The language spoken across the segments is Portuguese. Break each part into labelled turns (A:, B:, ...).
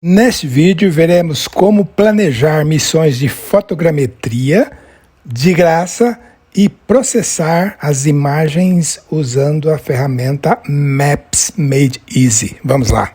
A: Neste vídeo veremos como planejar missões de fotogrametria de graça e processar as imagens usando a ferramenta Maps Made Easy. Vamos lá!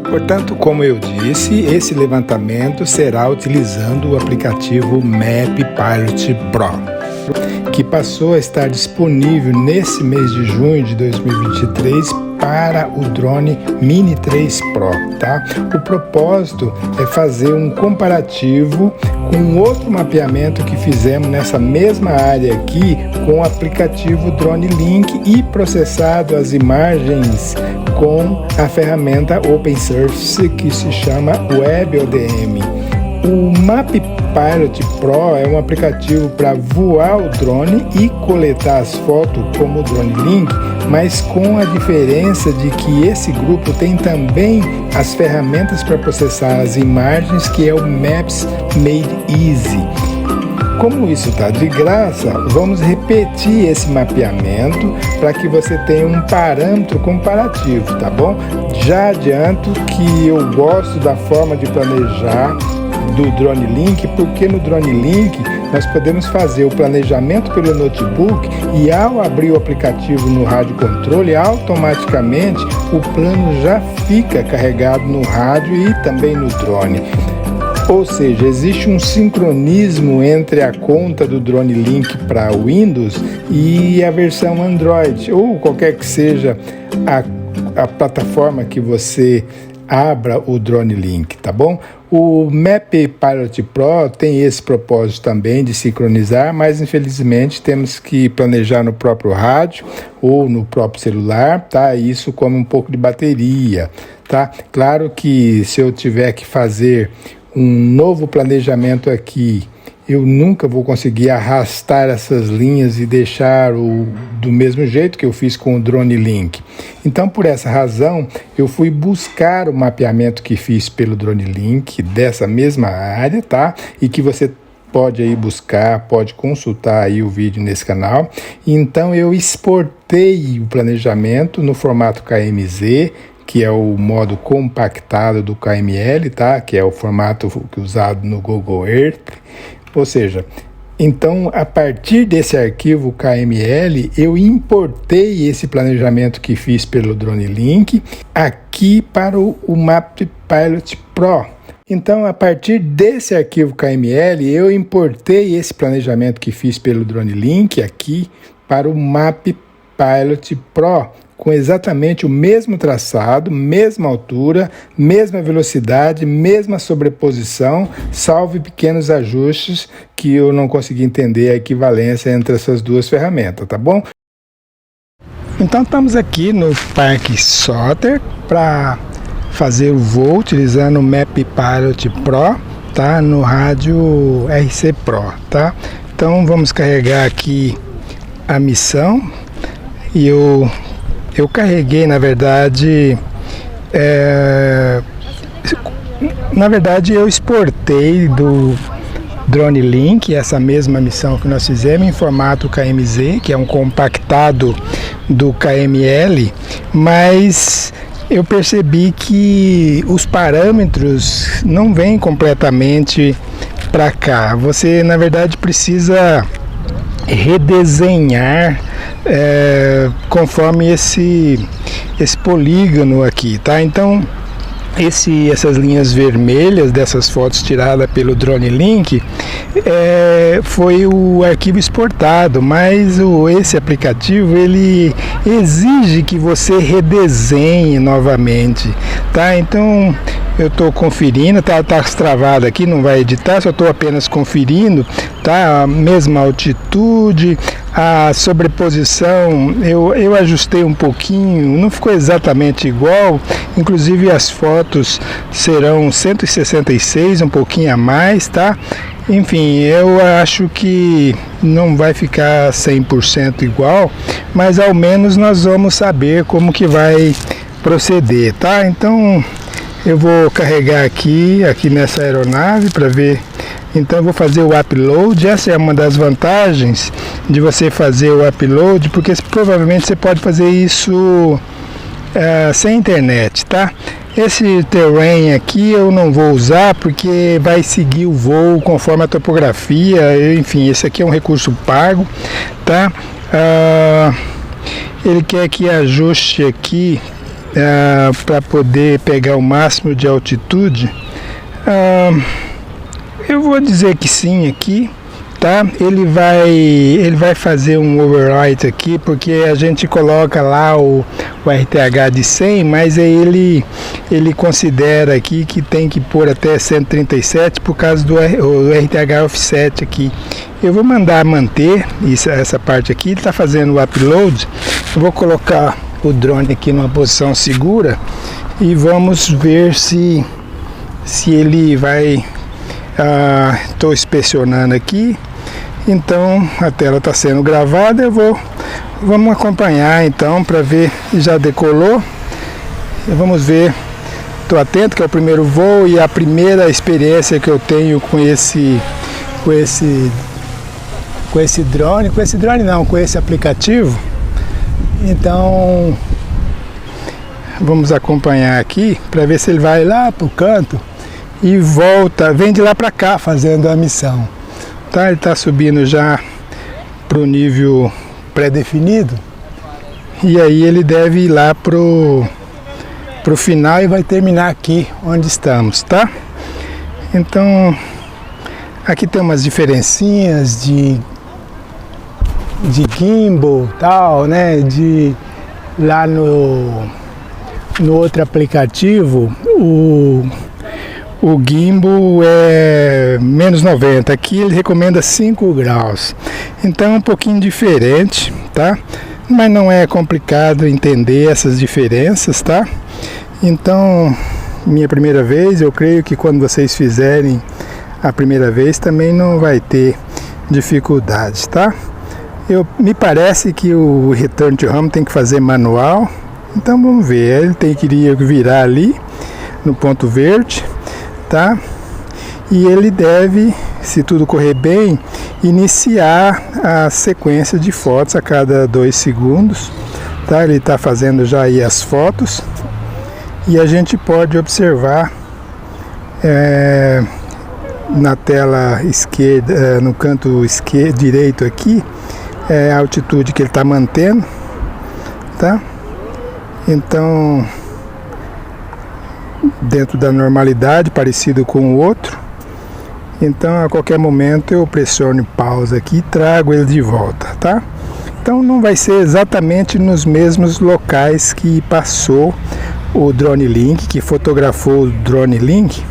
A: Portanto, como eu disse, esse levantamento será utilizando o aplicativo Map Pilot Pro, que passou a estar disponível nesse mês de junho de 2023 para o drone Mini 3 Pro, tá? O propósito é fazer um comparativo com outro mapeamento que fizemos nessa mesma área aqui com o aplicativo Drone Link e processado as imagens com a ferramenta Open Source que se chama WebODM. O Map Pilot Pro é um aplicativo para voar o drone e coletar as fotos como o Drone Link, mas com a diferença de que esse grupo tem também as ferramentas para processar as imagens, que é o Maps Made Easy. Como isso está de graça, vamos repetir esse mapeamento para que você tenha um parâmetro comparativo, tá bom? Já adianto que eu gosto da forma de planejar do Drone Link, porque no Drone Link nós podemos fazer o planejamento pelo notebook e ao abrir o aplicativo no rádio controle, automaticamente o plano já fica carregado no rádio e também no drone. Ou seja, existe um sincronismo entre a conta do Drone Link para Windows e a versão Android, ou qualquer que seja a plataforma que você abra o Drone Link, tá bom? O Map Pilot Pro tem esse propósito também de sincronizar, mas infelizmente temos que planejar no próprio rádio ou no próprio celular, tá? Isso come um pouco de bateria, tá? Claro que se eu tiver que fazer um novo planejamento aqui, eu nunca vou conseguir arrastar essas linhas e deixar do mesmo jeito que eu fiz com o Drone Link. Então, por essa razão, eu fui buscar o mapeamento que fiz pelo Drone Link dessa mesma área, tá? E que você pode aí buscar, pode consultar aí o vídeo nesse canal. Então, eu exportei o planejamento no formato KMZ, que é o modo compactado do KML, tá? Que é o formato usado no Google Earth. Ou seja, então a partir desse arquivo KML, eu importei esse planejamento que fiz pelo Drone Link aqui para o Map Pilot Pro. Então, a partir desse arquivo KML, eu importei esse planejamento que fiz pelo Drone Link aqui para o Map Pilot Pro, com exatamente o mesmo traçado, mesma altura, mesma velocidade, mesma sobreposição, salvo pequenos ajustes que eu não consegui entender a equivalência entre essas duas ferramentas, tá bom? Então estamos aqui no Parque Soter para fazer o voo utilizando o Map Pilot Pro, tá? No rádio RC Pro, tá? Então vamos carregar aqui a missão e eu carreguei, na verdade, Na verdade, eu exportei do Drone Link, essa mesma missão que nós fizemos, em formato KMZ, que é um compactado do KML, mas eu percebi que os parâmetros não vêm completamente para cá. Você, na verdade, precisa redesenhar conforme esse polígono aqui, tá? Então, essas linhas vermelhas dessas fotos tiradas pelo Drone Link foi o arquivo exportado, mas esse aplicativo ele exige que você redesenhe novamente, tá? Então eu estou conferindo, tá travado aqui, não vai editar, só estou apenas conferindo, tá? A mesma altitude, a sobreposição eu ajustei um pouquinho, não ficou exatamente igual, inclusive as fotos serão 166, um pouquinho a mais, tá? Enfim, eu acho que não vai ficar 100% igual, mas ao menos nós vamos saber como que vai proceder, tá? Então eu vou carregar aqui nessa aeronave para ver. Então eu vou fazer o upload. Essa é uma das vantagens de você fazer o upload, porque provavelmente você pode fazer isso sem internet, tá? Esse terrain aqui eu não vou usar porque vai seguir o voo conforme a topografia. Enfim, esse aqui é um recurso pago, tá? Ele quer que ajuste aqui para poder pegar o máximo de altitude. Eu vou dizer que sim aqui, tá? Ele vai fazer um overwrite aqui, porque a gente coloca lá o RTH de 100, mas aí ele considera aqui que tem que pôr até 137 por causa do RTH offset aqui. Eu vou mandar manter essa parte aqui. Ele está fazendo o upload. Eu vou colocar o drone aqui numa posição segura e vamos ver se ele vai. Estou inspecionando aqui, então a tela está sendo gravada. Vamos acompanhar então para ver se já decolou. Vamos ver. Estou atento que é o primeiro voo e a primeira experiência que eu tenho com esse aplicativo. Então vamos acompanhar aqui para ver se ele vai lá para o canto e volta, vem de lá para cá fazendo a missão, tá? Ele está subindo já para o nível pré-definido e aí ele deve ir lá pro final e vai terminar aqui onde estamos, tá? Então aqui tem umas diferencinhas de gimbal, tal, né? Lá no outro aplicativo o gimbal é menos 90, aqui ele recomenda 5 graus, então é um pouquinho diferente, tá? Mas não é complicado entender essas diferenças, tá? Então, minha primeira vez, eu creio que quando vocês fizerem a primeira vez também não vai ter dificuldades, tá? Me parece que o return to home tem que fazer manual, então vamos ver, ele tem que virar ali no ponto verde, tá? E ele deve, se tudo correr bem, iniciar a sequência de fotos a cada 2 segundos, tá? Ele está fazendo já aí as fotos e a gente pode observar na tela esquerda, no canto direito aqui, a altitude que ele está mantendo, tá? Então, dentro da normalidade, parecido com o outro. Então a qualquer momento eu pressiono pausa aqui e trago ele de volta, tá? Então não vai ser exatamente nos mesmos locais que passou o Drone Link, que fotografou o Drone Link,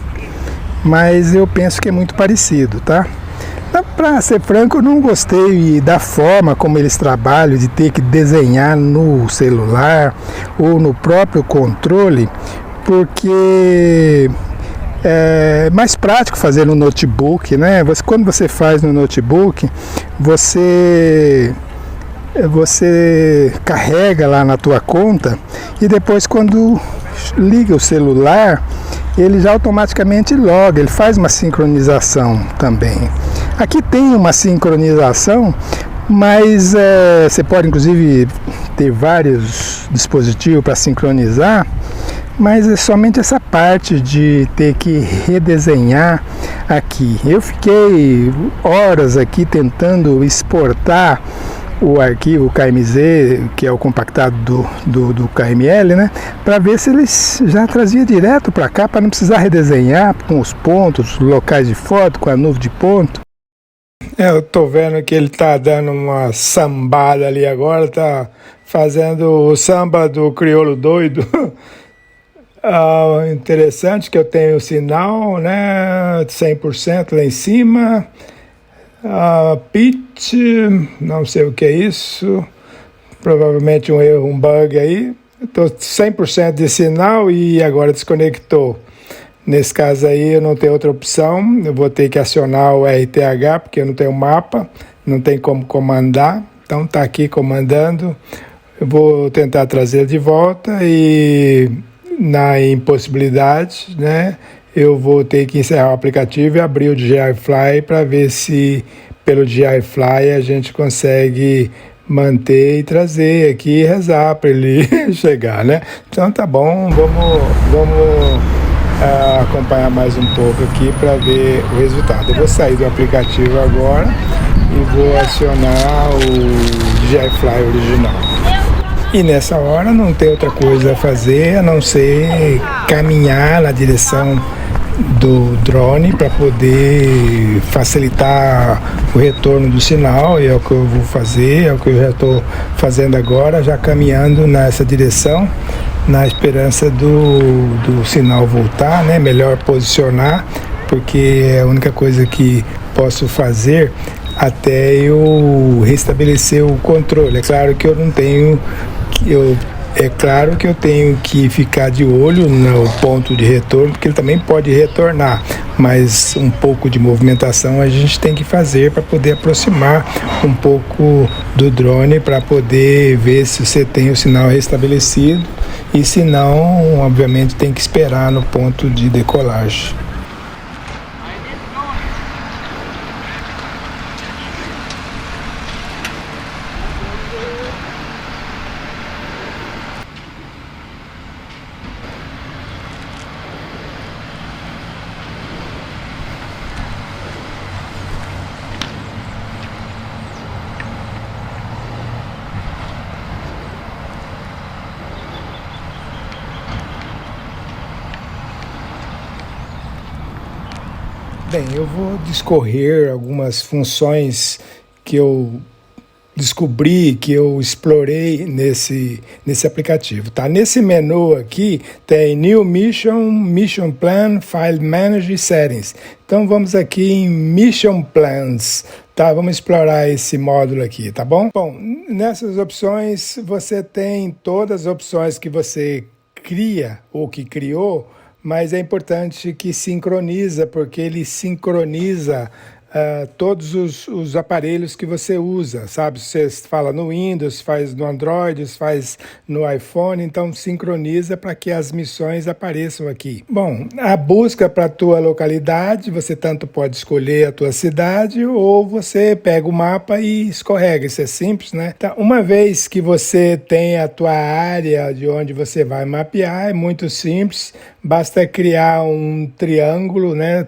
A: mas eu penso que é muito parecido, tá? Para ser franco, eu não gostei da forma como eles trabalham, de ter que desenhar no celular ou no próprio controle, porque é mais prático fazer no notebook, né? Quando você faz no notebook, você você carrega lá na tua conta e depois quando liga o celular, ele já automaticamente loga, ele faz uma sincronização também. Aqui tem uma sincronização, mas você pode inclusive ter vários dispositivos para sincronizar, mas é somente essa parte de ter que redesenhar aqui. Eu fiquei horas aqui tentando exportar o arquivo KMZ, que é o compactado do KML, né, para ver se eles já trazia direto para cá, para não precisar redesenhar com os pontos, locais de foto, com a nuvem de ponto. Eu tô vendo que ele tá dando uma sambada ali agora, tá fazendo o samba do crioulo doido. Interessante que eu tenho o sinal, né, 100% lá em cima. Pitch, não sei o que é isso, provavelmente um erro, um bug aí. Estou 100% de sinal e agora desconectou. Nesse caso aí eu não tenho outra opção, eu vou ter que acionar o RTH porque eu não tenho mapa, não tem como comandar, então está aqui comandando. Eu vou tentar trazer de volta e na impossibilidade, né, eu vou ter que encerrar o aplicativo e abrir o DJI Fly para ver se pelo DJI Fly a gente consegue manter e trazer aqui e rezar para ele chegar, né? Então tá bom, vamos acompanhar mais um pouco aqui para ver o resultado. Eu vou sair do aplicativo agora e vou acionar o DJI Fly original. E nessa hora não tem outra coisa a fazer a não ser caminhar na direção do drone para poder facilitar o retorno do sinal, e é o que eu vou fazer, é o que eu já estou fazendo agora, já caminhando nessa direção, na esperança do sinal voltar, né? Melhor posicionar, porque é a única coisa que posso fazer até eu restabelecer o controle. É claro que eu não tenho, é claro que eu tenho que ficar de olho no ponto de retorno, porque ele também pode retornar, mas um pouco de movimentação a gente tem que fazer para poder aproximar um pouco do drone, para poder ver se você tem o sinal restabelecido, e se não, obviamente tem que esperar no ponto de decolagem. Bem, eu vou discorrer algumas funções que eu descobri, que eu explorei nesse aplicativo, tá? Nesse menu aqui tem New Mission, Mission Plan, File Manager e Settings. Então vamos aqui em Mission Plans, tá? Vamos explorar esse módulo aqui, tá bom? Bom, nessas opções você tem todas as opções que você cria ou que criou, mas é importante que sincroniza, porque ele sincroniza todos os aparelhos que você usa, sabe? Você fala no Windows, faz no Android, faz no iPhone, então sincroniza para que as missões apareçam aqui. Bom, a busca para a tua localidade, você tanto pode escolher a tua cidade ou você pega o mapa e escorrega, isso é simples, né? Então, uma vez que você tem a tua área de onde você vai mapear, é muito simples, basta criar um triângulo, né?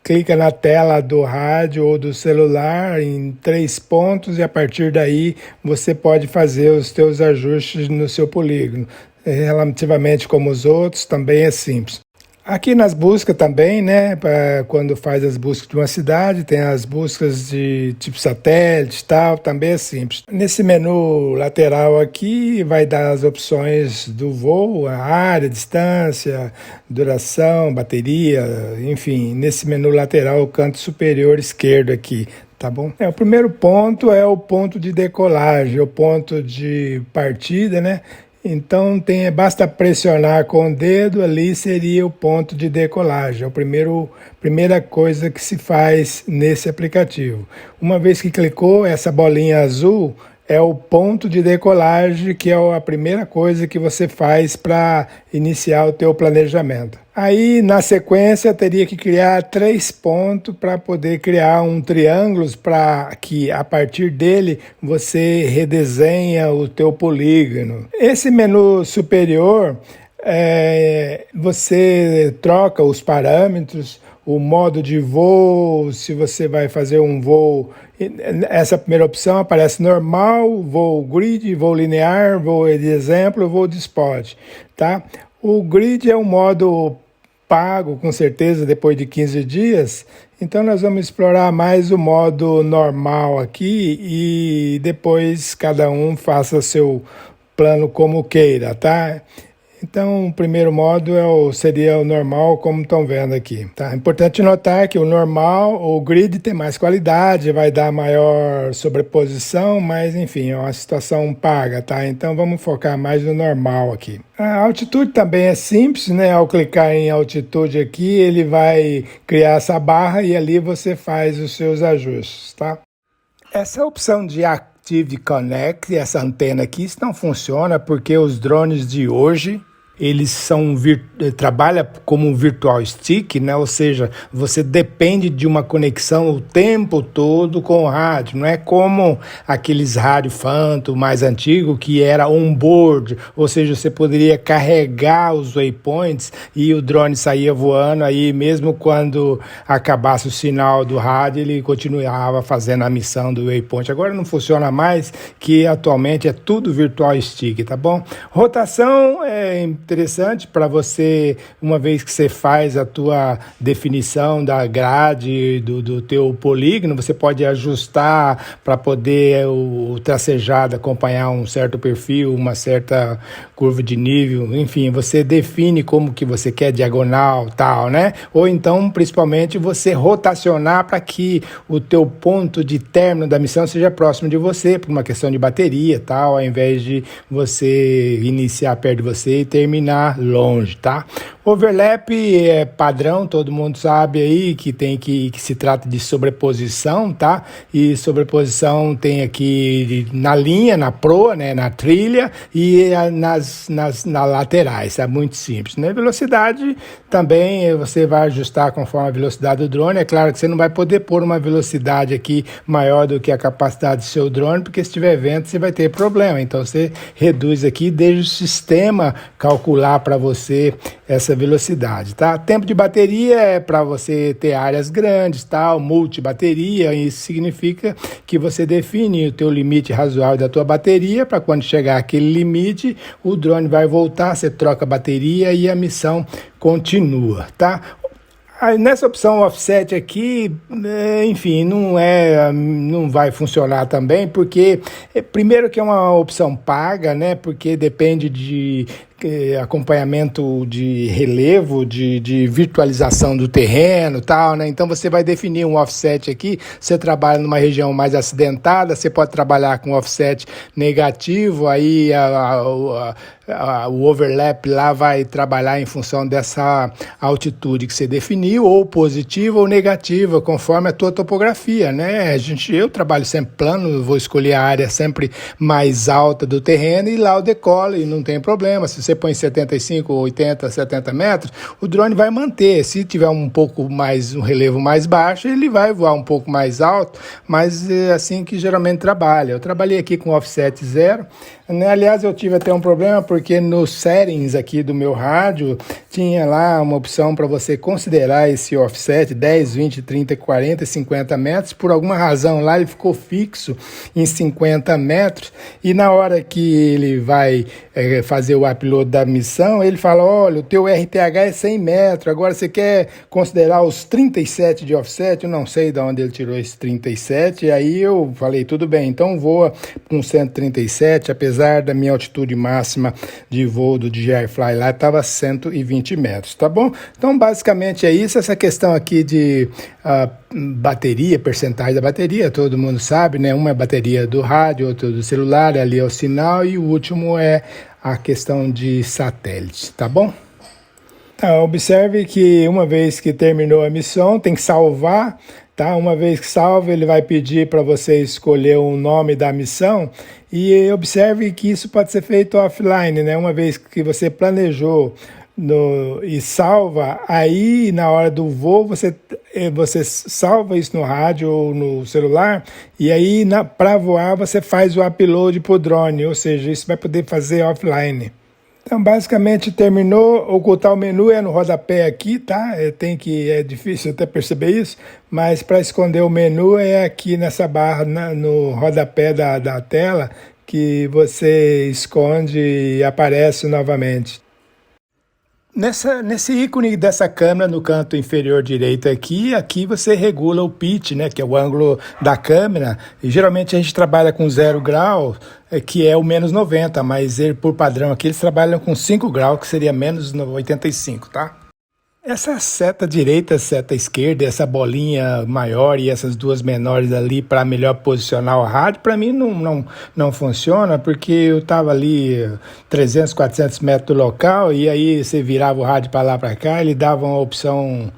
A: Clica na tela do rádio ou do celular em 3 pontos e a partir daí você pode fazer os teus ajustes no seu polígono. Relativamente como os outros, também é simples. Aqui nas buscas também, né, quando faz as buscas de uma cidade, tem as buscas de tipo satélite e tal, também é simples. Nesse menu lateral aqui vai dar as opções do voo, a área, distância, duração, bateria, enfim, nesse menu lateral, o canto superior esquerdo aqui. Tá bom? O primeiro ponto é o ponto de decolagem, o ponto de partida, né? Então basta pressionar com o dedo, ali seria o ponto de decolagem, é a primeira coisa que se faz nesse aplicativo. Uma vez que clicou, essa bolinha azul é o ponto de decolagem, que é a primeira coisa que você faz para iniciar o teu planejamento. Aí, na sequência, teria que criar 3 pontos para poder criar um triângulo para que, a partir dele, você redesenha o teu polígono. Esse menu superior, você troca os parâmetros, o modo de voo, se você vai fazer um voo, essa primeira opção aparece normal, voo grid, voo linear, voo de exemplo, voo de spot, tá? O grid é um modo pago, com certeza, depois de 15 dias, então nós vamos explorar mais o modo normal aqui e depois cada um faça seu plano como queira, tá? Então, o primeiro modo seria o normal, como estão vendo aqui. Tá? Importante notar que o normal, o grid, tem mais qualidade, vai dar maior sobreposição, mas enfim, é uma situação paga, tá? Então, vamos focar mais no normal aqui. A altitude também é simples, né? Ao clicar em altitude aqui, ele vai criar essa barra e ali você faz os seus ajustes, tá? Essa opção de Active Connect, essa antena aqui, isso não funciona porque os drones de hoje, eles trabalham como um virtual stick, né? Ou seja, você depende de uma conexão o tempo todo com o rádio. Não é como aqueles rádio Phantom mais antigos que era on-board, ou seja, você poderia carregar os waypoints e o drone saía voando, aí mesmo quando acabasse o sinal do rádio, ele continuava fazendo a missão do waypoint. Agora não funciona mais, que atualmente é tudo virtual stick, tá bom? Rotação é interessante para você, uma vez que você faz a tua definição da grade do teu polígono, você pode ajustar para poder o tracejado acompanhar um certo perfil, uma certa curva de nível, enfim, você define como que você quer, diagonal, tal, né? Ou então, principalmente, você rotacionar para que o teu ponto de término da missão seja próximo de você, por uma questão de bateria, tal, ao invés de você iniciar perto de você e terminar longe, tá? Overlap é padrão, todo mundo sabe aí que se trata de sobreposição, tá? E sobreposição tem aqui na linha, na proa, né? Na trilha e nas laterais, é muito simples, né? Velocidade também você vai ajustar conforme a velocidade do drone. É claro que você não vai poder pôr uma velocidade aqui maior do que a capacidade do seu drone, porque se tiver vento você vai ter problema. Então você reduz aqui, deixa o sistema calcular para você essa velocidade, tá? Tempo de bateria é para você ter áreas grandes, tal, multibateria, isso significa que você define o teu limite razoável da tua bateria, para quando chegar aquele limite, o drone vai voltar, você troca a bateria e a missão continua, tá? Aí nessa opção offset aqui, enfim, não vai funcionar também, porque primeiro que é uma opção paga, né? Porque depende de acompanhamento de relevo, de virtualização do terreno e tal, né? Então você vai definir um offset aqui, você trabalha numa região mais acidentada, você pode trabalhar com offset negativo, aí o overlap lá vai trabalhar em função dessa altitude que você definiu, ou positiva ou negativa, conforme a tua topografia, né? Eu trabalho sempre plano, vou escolher a área sempre mais alta do terreno e lá eu decolo e não tem problema. Se você põe 75, 80, 70 metros, o drone vai manter. Se tiver um relevo mais baixo, ele vai voar um pouco mais alto, mas é assim que geralmente trabalha. Eu trabalhei aqui com offset 0, né? Aliás, eu tive até um problema, porque nos settings aqui do meu rádio, tinha lá uma opção para você considerar esse offset 10, 20, 30, 40, 50 metros. Por alguma razão lá ele ficou fixo em 50 metros, e na hora que ele vai fazer o upload da missão, ele fala: olha, o teu RTH é 100 metros, agora você quer considerar os 37 de offset? Eu não sei de onde ele tirou esse 37, e aí eu falei, tudo bem, então voa com 137, apesar da minha altitude máxima de voo do DJI Fly lá estava 120 metros, tá bom? Então basicamente é isso, essa questão aqui de bateria, percentagem da bateria, todo mundo sabe, né? Uma é a bateria do rádio, outra do celular, ali é o sinal, e o último é a questão de satélite, tá bom? Observe que uma vez que terminou a missão, tem que salvar, tá? Uma vez que salva, ele vai pedir para você escolher o nome da missão e observe que isso pode ser feito offline, né? Uma vez que você planejou e salva, aí na hora do voo você salva isso no rádio ou no celular e aí para voar você faz o upload para o drone, ou seja, isso vai poder fazer offline. Então, basicamente, terminou. Ocultar o menu é no rodapé aqui, tá? É difícil até perceber isso, mas para esconder o menu é aqui nessa barra, no rodapé da tela, que você esconde e aparece novamente. Nesse ícone dessa câmera no canto inferior direito aqui você regula o pitch, né, que é o ângulo da câmera, e geralmente a gente trabalha com 0 grau, que é o menos 90, mas por padrão aqui eles trabalham com 5 graus, que seria menos 85, tá? Essa seta direita, seta esquerda, essa bolinha maior e essas duas menores ali para melhor posicionar o rádio, para mim não funciona, porque eu estava ali 300, 400 metros do local e aí você virava o rádio para lá para cá, ele dava uma opção.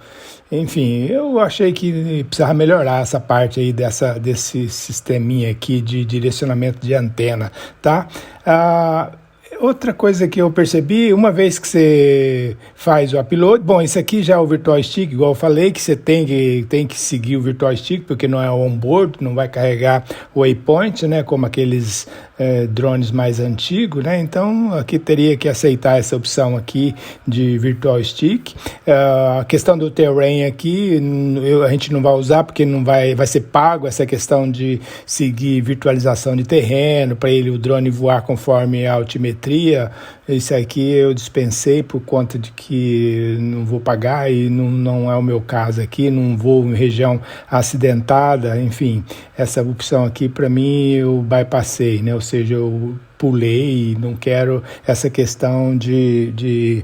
A: Enfim, eu achei que precisava melhorar essa parte aí desse sisteminha aqui de direcionamento de antena, tá? Outra coisa que eu percebi, uma vez que você faz o upload, bom, isso aqui já é o Virtual Stick, igual eu falei, que você tem que seguir o Virtual Stick, porque não é on-board, não vai carregar o waypoint, né, como aqueles drones mais antigos, né, então aqui teria que aceitar essa opção aqui de Virtual Stick. A questão do terrain aqui, a gente não vai usar, porque não vai ser pago essa questão de seguir virtualização de terreno, para o drone voar conforme a altimetria. Isso aqui eu dispensei por conta de que não vou pagar e não é o meu caso aqui, não vou em região acidentada, enfim, essa opção aqui para mim eu bypassei, né? Ou seja, eu pulei e não quero essa questão de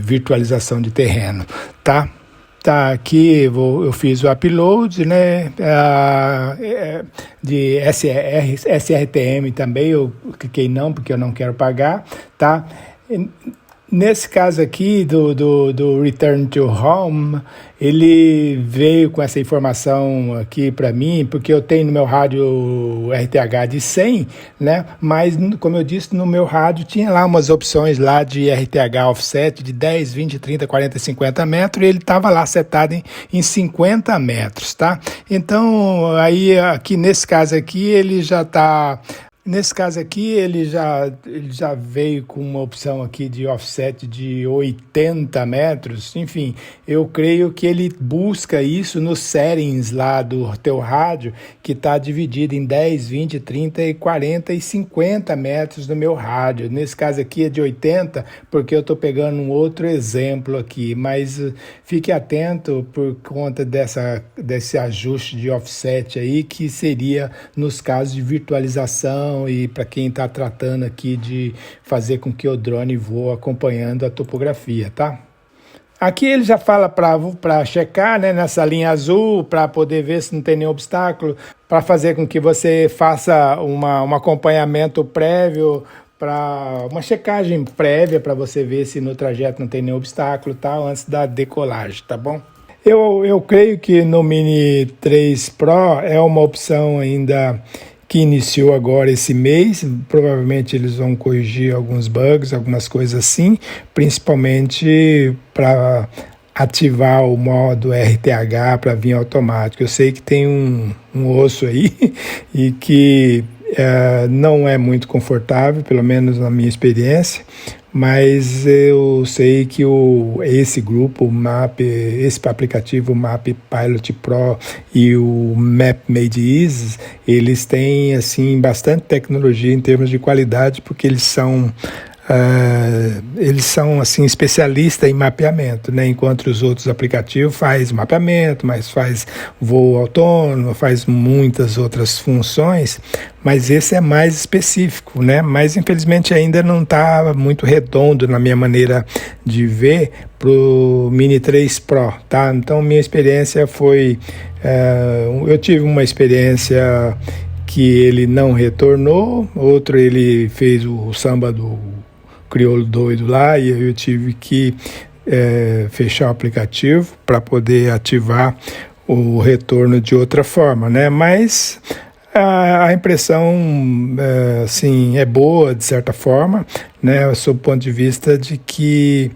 A: virtualização de terreno, tá? Tá, aqui eu fiz o upload, né, de SRTM também, eu cliquei não, porque eu não quero pagar, tá? Nesse caso aqui do Return to Home, ele veio com essa informação aqui para mim, porque eu tenho no meu rádio RTH de 100, né? Mas, como eu disse, no meu rádio tinha lá umas opções lá de RTH offset de 10, 20, 30, 40, 50 metros, e ele estava lá setado em 50 metros, tá? Então, aí, aqui nesse caso aqui, ele já está... Nesse caso aqui, ele já veio com uma opção aqui de offset de 80 metros. Enfim, eu creio que ele busca isso nos settings lá do teu rádio, que está dividido em 10, 20, 30, 40 e 50 metros do meu rádio. Nesse caso aqui é de 80, porque eu estou pegando um outro exemplo aqui, mas fique atento por conta desse ajuste de offset aí, que seria nos casos de virtualização e para quem está tratando aqui de fazer com que o drone voe acompanhando a topografia, tá? Aqui ele já fala para checar, né, nessa linha azul, para poder ver se não tem nenhum obstáculo, para fazer com que você faça um acompanhamento prévio, para uma checagem prévia para você ver se no trajeto não tem nenhum obstáculo, tá, antes da decolagem, tá bom? Eu creio que no Mini 3 Pro é uma opção ainda que iniciou agora esse mês. Provavelmente eles vão corrigir alguns bugs, algumas coisas assim, principalmente para ativar o modo RTH para vir automático. Eu sei que tem um osso aí e que não é muito confortável, pelo menos na minha experiência, mas eu sei que esse grupo, esse aplicativo Map Pilot Pro e o Map Made Easy, eles têm assim bastante tecnologia em termos de qualidade, porque eles são assim especialistas em mapeamento, né? Enquanto os outros aplicativos faz mapeamento, mas faz voo autônomo, faz muitas outras funções, mas esse é mais específico, né? Mas infelizmente ainda não está muito redondo na minha maneira de ver pro Mini 3 Pro, tá? Então minha experiência foi, eu tive uma experiência que ele não retornou, outro ele fez o samba do crioulo doido lá, e eu tive que fechar o aplicativo para poder ativar o retorno de outra forma, né? Mas a impressão, assim, é boa de certa forma, né? Sob o ponto de vista de que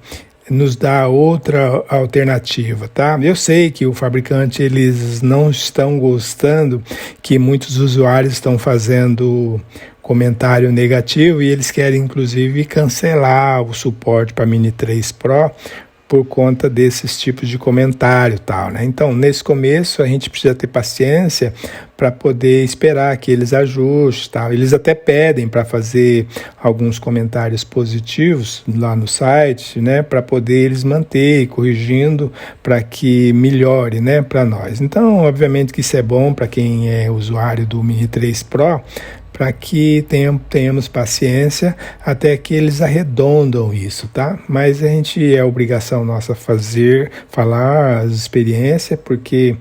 A: nos dá outra alternativa, tá? Eu sei que o fabricante, eles não estão gostando que muitos usuários estão fazendo comentário negativo e eles querem inclusive cancelar o suporte para Mini 3 Pro por conta desses tipos de comentário e tal, né? Então, nesse começo, a gente precisa ter paciência para poder esperar aqueles ajustes, tal. Eles até pedem para fazer alguns comentários positivos lá no site, né? Para poder eles manter corrigindo para que melhore, né? Para nós. Então, obviamente que isso é bom para quem é usuário do Mini 3 Pro, para que tenhamos paciência até que eles arredondam isso, tá? Mas a gente é obrigação nossa falar as experiências, porque,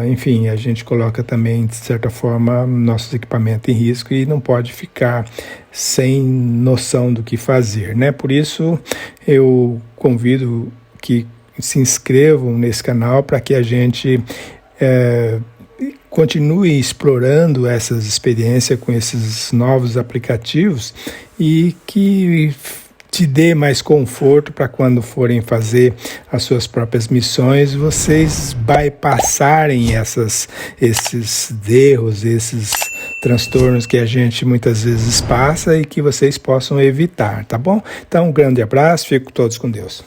A: enfim, a gente coloca também, de certa forma, nossos equipamentos em risco e não pode ficar sem noção do que fazer, né? Por isso, eu convido que se inscrevam nesse canal para que a gente continue explorando essas experiências com esses novos aplicativos e que te dê mais conforto para quando forem fazer as suas próprias missões, vocês bypassarem esses erros, esses transtornos que a gente muitas vezes passa e que vocês possam evitar, tá bom? Então, um grande abraço, fico todos com Deus.